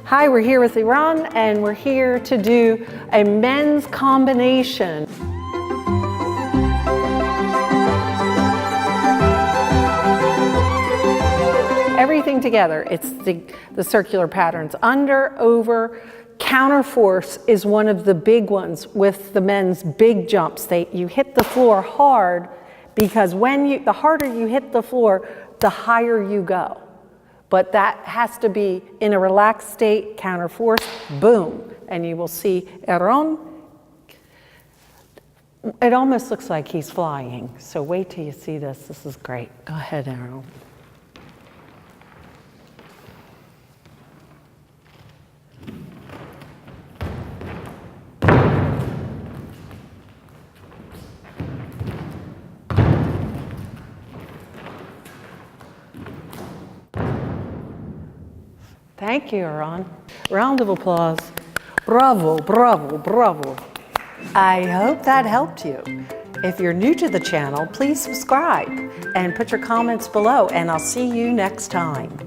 Hi, we're here with Iran and we're here to do a men's combination. Everything together. It's the circular patterns. Under, over, counterforce is one of the big ones with the men's big jumps. You hit the floor hard because the harder you hit the floor, the higher you go. But that has to be in a relaxed state, counterforce, boom. And you will see Aaron. It almost looks like he's flying. So wait till you see this. This is great. Go ahead, Aaron. Thank you, Aaron. Round of applause. Bravo, bravo, bravo. I hope that helped you. If you're new to the channel, please subscribe and put your comments below, and I'll see you next time.